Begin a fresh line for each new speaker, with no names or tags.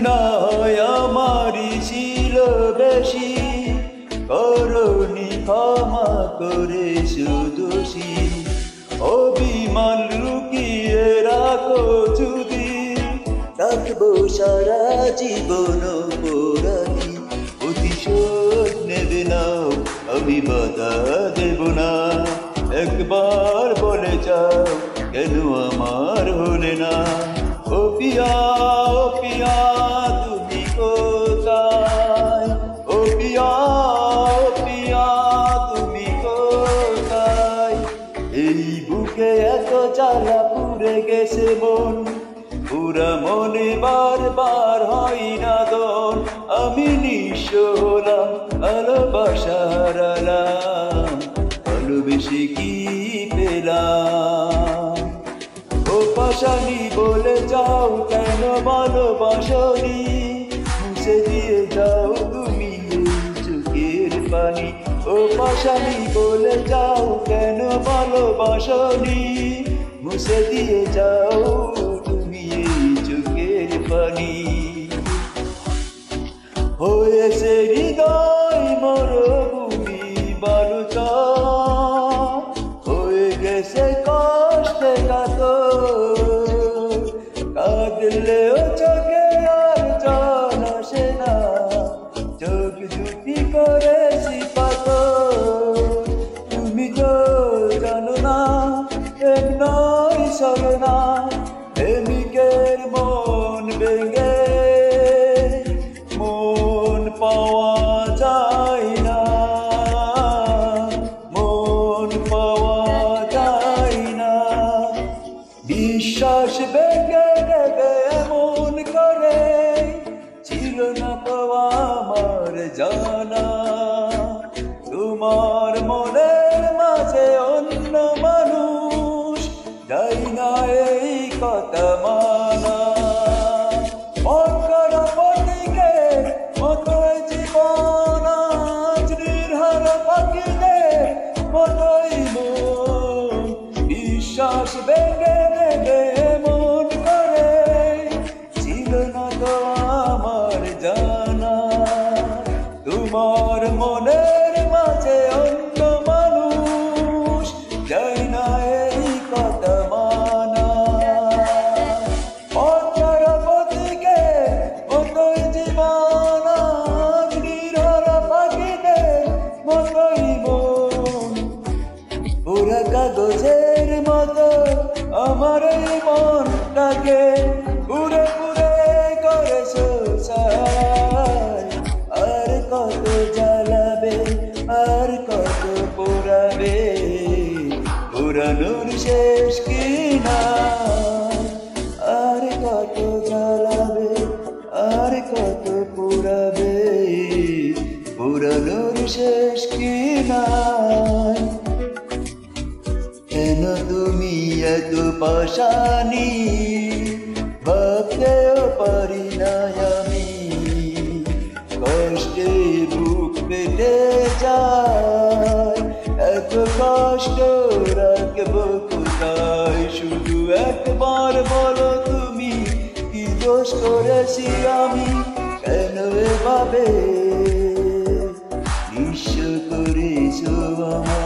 না হয় আমারই ছিল বেশি, করনি ক্ষমা করে সুদোষী। অভিমান লুকিয়ে রাখো যদি, থাকবো সারা জীবন অপরাধী। প্রতিশোধ নেবে না, আমি বাধা দেব না। একবার বলে যাও কেন আমার হলে না। ও পিয়া তুমি কোথায়? ও পিয়া তুমি কোথায়? এই বুকে এত জ্বালা পুড়ে গেছে মন, পুরা মনে বারবার হয় না দন। আমি নিঃস্ব হলাম, ভালোবাসা হারালাম, ভালোবেসে কি পেলাম? ও পাশানি বলে যাও কেন ভালোবাসনি, মুছে দিয়ে যাও তুমি এই চোখের পানি। ও পাশানি বলে যাও কেন ভালোবাসনি, মুছে দিয়ে যাও তুমি এই চোখের পানি। হয়েছে হৃদয় মরুভূমি বালুচর, হয়ে গেছে কষ্টে কাতর। কাঁদলেও চোখে আর জল আসে না, চোখ দুটি করেছি পাথর। তুমি তো জানো না এক নয় সরনা, প্রেমিকের মন ভেঙে মন পাওয়া যায় না, মন পাওয়া যায় না। বিশ্বাস ভেঙে দেবে এমন করে, ছিল না তো আমার জানা। তোমার মনের মাঝে অন্য মানুষ, যাই না এই কথা মানা। মতোই জীবন আজ নির্হার পাখিদের মতোই মন, বিশ্বাস ভেঙে দেবে মন করে, ছিল না তো আমার জানা। তোমার মনের মাঝে অন্য মানুষ, যাই না এই কথা মানা। মতোই জীবন আজ নির্হার পাখিদের মতোই মন, পুরা কাগজের মতো আমার এই মনটাকে পুরে পুরে করেছো ছাই। আর কত জ্বালাবে, আর কত পোড়াবে, পুরানোর শেষ কিনা। আর কত জ্বালাবে, আর কত পোড়াবে, পুরানোর শেষ কিনা। কেন তুমি এত পাশানি, ভাবতেও পারি না আমি। কষ্টে বুক পেটে যায়, এত কষ্ট রাখবো কোথায়? শুধু একবার বলো তুমি, কি দোষ করেছি আমি, কেন এভাবে নিঃস্ব করেছো আমায়?